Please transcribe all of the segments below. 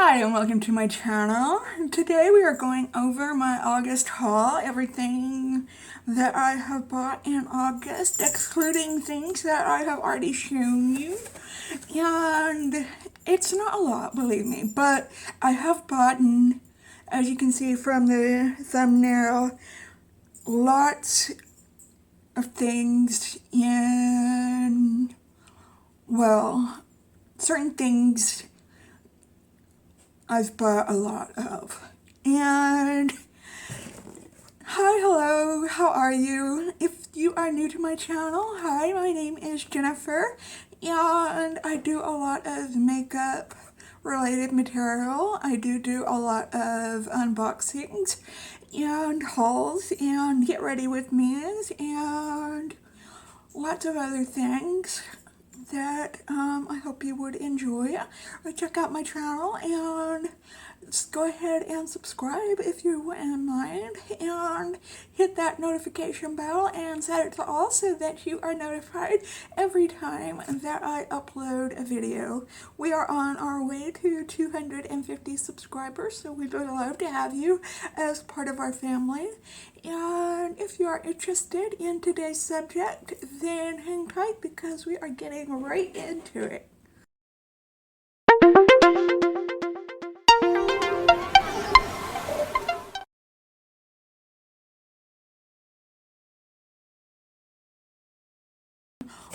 Hi and welcome to my channel. Today we are going over my August haul, everything that I have bought in August, excluding things that I have already shown you. And it's not a lot, believe me, but I have bought, as you can see from the thumbnail, lots of things in, well, certain things I've bought a lot of. And hi, hello, how are you? If you are new to my channel, hi, my name is Jennifer, and I do a lot of makeup related material. I do a lot of unboxings and hauls and get ready with me's and lots of other things that I hope you would enjoy. Check out my channel and just go ahead and subscribe if you wouldn't mind, and hit that notification bell and set it to all so that you are notified every time that I upload a video. We are on our way to 250 subscribers, so we would love to have you as part of our family. And if you are interested in today's subject, then hang tight because we are getting right into it.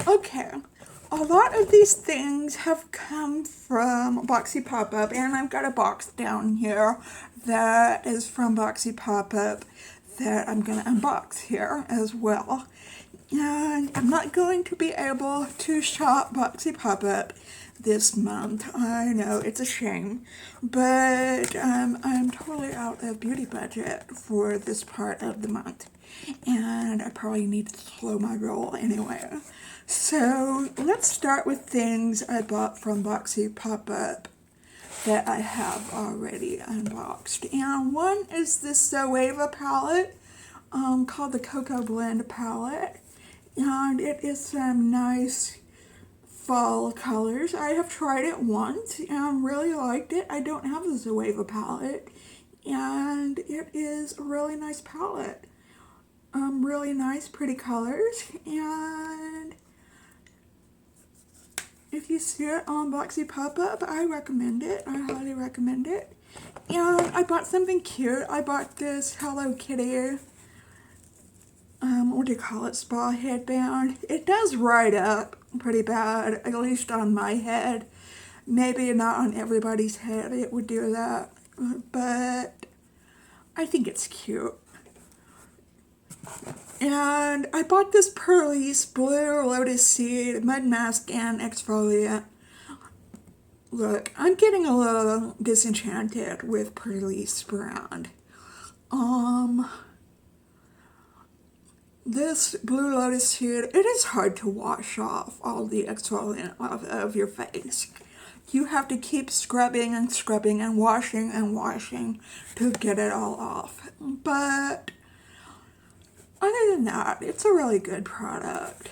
Okay, a lot of these things have come from Boxy PopUp, and I've got a box down here that is from Boxy PopUp that I'm going to unbox here as well. And I'm not going to be able to shop Boxy PopUp this month. I know, it's a shame, but I'm totally out of beauty budget for this part of the month, and I probably need to slow my roll anyway. So let's start with things I bought from Boxy PopUp that I have already unboxed. And one is this Zoeva palette called the Cocoa Blend palette. And it is some nice fall colors. I have tried it once and really liked it. I don't have the Zoeva palette, and it is a really nice palette. Really nice, pretty colors, and if you see it on Boxy PopUp, I recommend it. I highly recommend it. And I bought something cute. I bought this Hello Kitty, what do you call it, spa headband. It does ride up pretty bad, at least on my head. Maybe not on everybody's head it would do that, but I think it's cute. And I bought this Pearlie's Blue Lotus Seed Mud Mask and Exfoliant. Look, I'm getting a little disenchanted with Pearlie's brand. This Blue Lotus Seed, it is hard to wash off all the exfoliant off of your face. You have to keep scrubbing and scrubbing and washing to get it all off. But other than that, it's a really good product.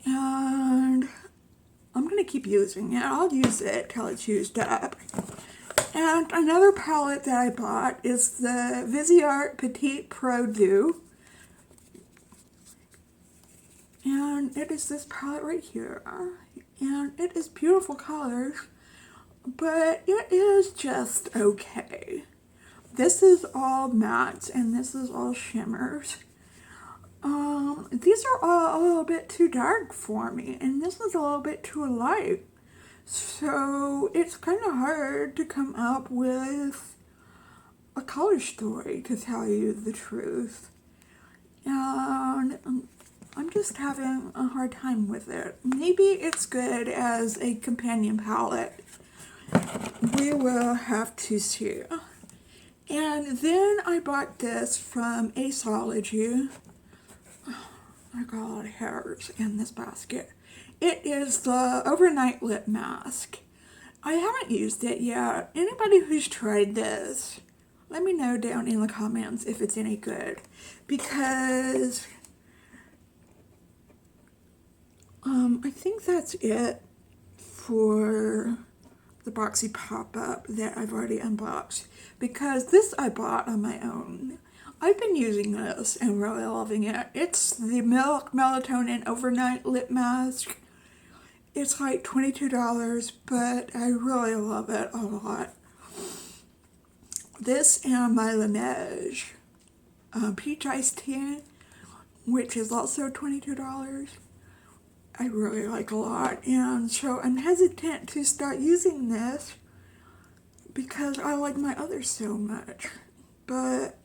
And I'm going to keep using it. I'll use it till it's used up. And another palette that I bought is the Viseart Petite Pro Dew. And it is this palette right here. And it is beautiful colors, but it is just okay. This is all mattes and this is all shimmers. These are all a little bit too dark for me, and this is a little bit too light. So it's kind of hard to come up with a color story, to tell you the truth. And I'm just having a hard time with it. Maybe it's good as a companion palette. We will have to see. And then I bought this from Aceology. Oh, I got a lot of hairs in this basket. It is the Overnight Lip Mask. I haven't used it yet. Anybody who's tried this, let me know down in the comments if it's any good. Because I think that's it for the Boxy PopUp that I've already unboxed, because this I bought on my own. I've been using this and really loving it. It's the Milk Melatonin Overnight Lip Mask. It's like $22, but I really love it a lot. This and my Laneige Peach Iced Tea, which is also $22. I really like a lot, and so I'm hesitant to start using this because I like my others so much, but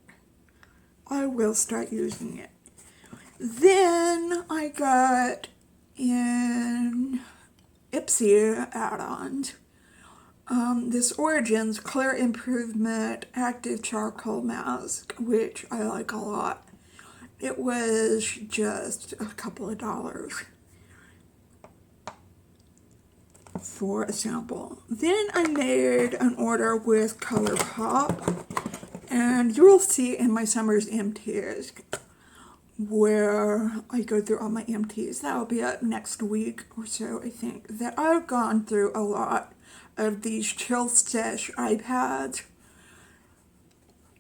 I will start using it. Then I got in Boxy AddOns this Origins Clear Improvement Active Charcoal Mask, which I like a lot. It was just a couple of dollars for a sample. Then I made an order with ColourPop, and you will see in my summer's empties where I go through all my empties. That'll be up next week or so, I think, that I've gone through a lot of these Chill Stash iPads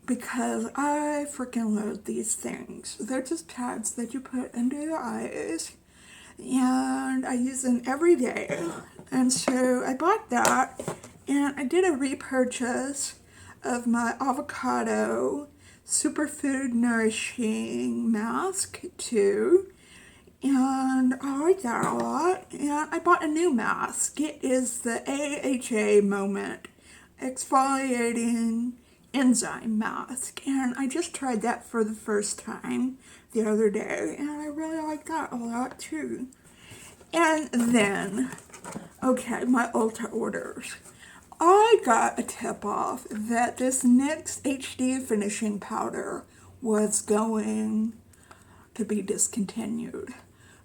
because I freaking love these things. They're just pads that you put under your eyes, and I use them every day. And so I bought that, and I did a repurchase of my avocado superfood nourishing mask too, and I like that a lot. And I bought a new mask. It is the AHA Moment Exfoliating Enzyme Mask, and I just tried that for the first time the other day, and I really like that a lot too. And then, okay, my Ulta orders. I got a tip-off that this NYX HD finishing powder was going to be discontinued.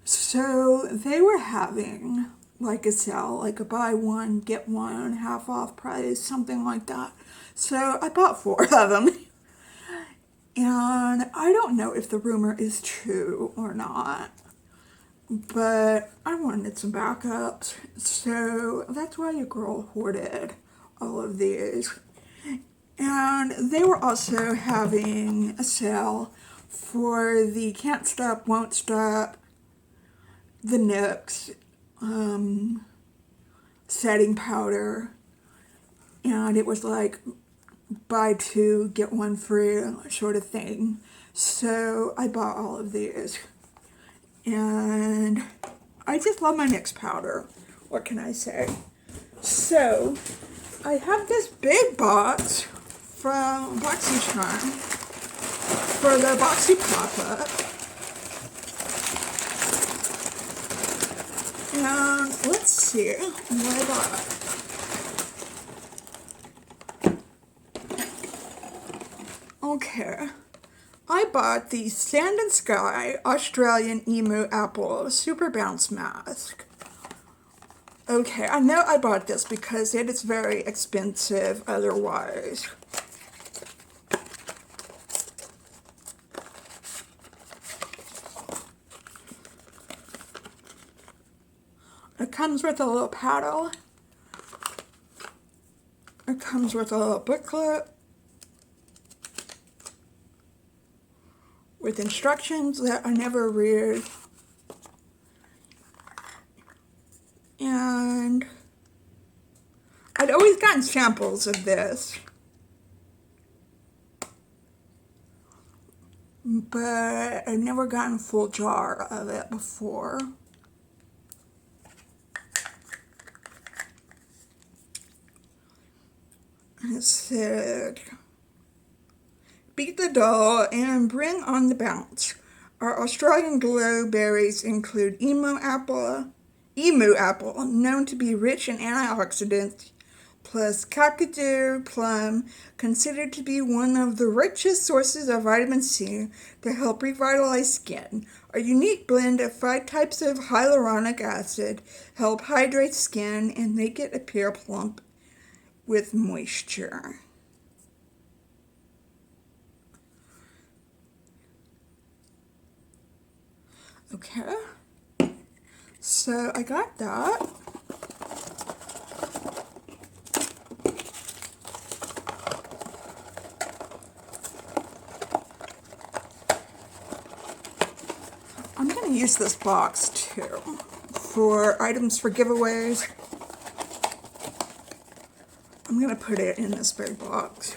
So they were having like a sale, like a buy one, get one, half off price, something like that. So I bought 4 of them. And I don't know if the rumor is true or not, but I wanted some backups. So that's why your girl hoarded all of these. And they were also having a sale for the Can't Stop, Won't Stop, the NYX setting powder. And it was like buy 2, get 1 free sort of thing. So I bought all of these. And I just love my NYX powder. What can I say? So I have this big box from BoxyCharm for the Boxy PopUp. And let's see what I got. Okay, I bought the Sand and Sky Australian Emu Apple Super Bounce Mask. Okay, I know I bought this because it is very expensive otherwise. It comes with a little paddle. It comes with a little booklet with instructions that I never read. And I'd always gotten samples of this, but I'd never gotten a full jar of it before. It said, beat the doll and bring on the bounce. Our Australian glow berries include emu apple, known to be rich in antioxidants, plus kakadu plum, considered to be one of the richest sources of vitamin C to help revitalize skin. A unique blend of 5 types of hyaluronic acid help hydrate skin and make it appear plump with moisture. Okay, so I got that. use this box too for items for giveaways. I'm going to put it in this big box.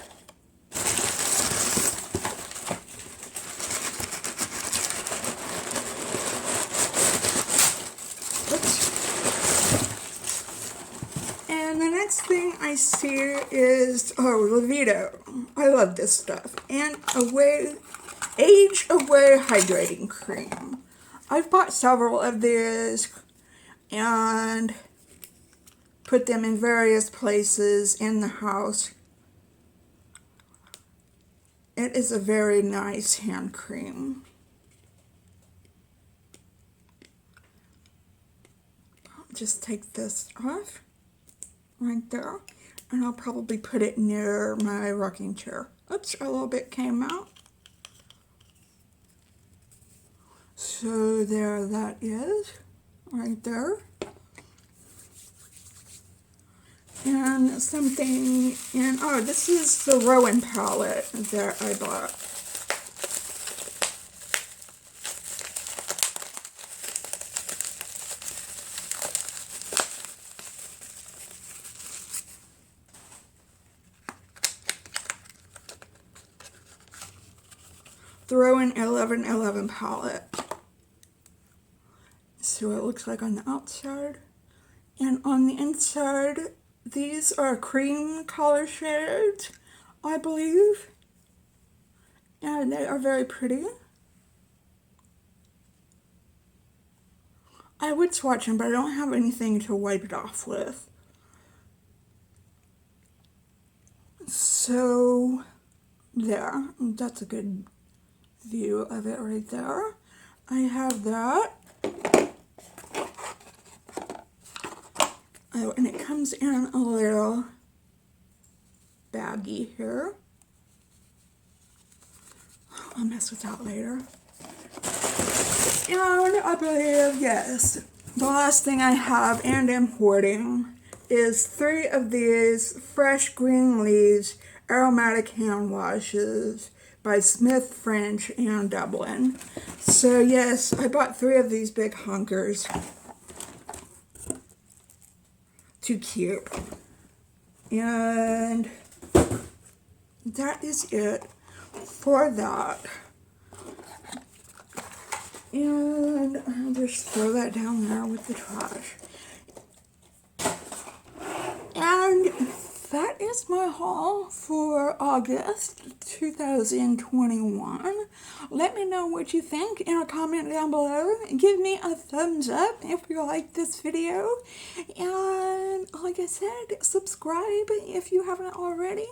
And the next thing I see is, Levito. I love this stuff. And Age Away Hydrating Cream. I've bought several of these and put them in various places in the house. It is a very nice hand cream. I'll just take this off right there, and I'll probably put it near my rocking chair. Oops, a little bit came out. So there that is, right there. And something in, this is the Rowan palette that I bought. The Rowan 1111 palette. So it looks like on the outside. And on the inside, these are cream color shades, I believe. And they are very pretty. I would swatch them, but I don't have anything to wipe it off with. So, there. That's a good view of it right there. I have that. Oh, and it comes in a little baggie here. I'll mess with that later. And I believe, yes, the last thing I have and am hoarding is 3 of these Fresh Green Leaves Aromatic Hand Washes by Smith, French, and Dublin. So yes, I bought 3 of these big hunkers to keep. And that is it for that. And I'll just throw that down there with the trash. And that is my haul for August 2021. Let me know what you think in a comment down below. Give me a thumbs up if you like this video. And like I said, subscribe if you haven't already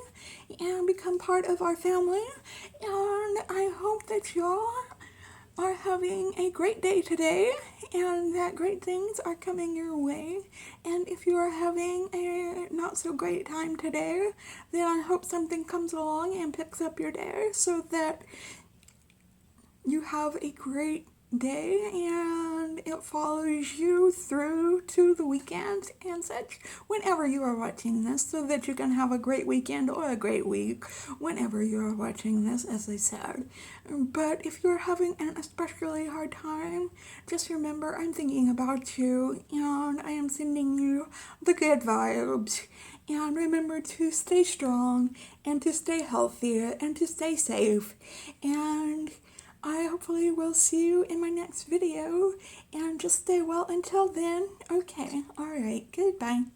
and become part of our family. And I hope that y'all are having a great day today and that great things are coming your way. And if you are having a not so great time today, then I hope something comes along and picks up your day so that you have a great day and it follows you through to the weekend and such whenever you are watching this, so that you can have a great weekend or a great week whenever you are watching this, as I said. But if you're having an especially hard time, just remember I'm thinking about you and I am sending you the good vibes. And remember to stay strong and to stay healthy and to stay safe. And I hopefully will see you in my next video, and just stay well until then. Okay, alright, goodbye.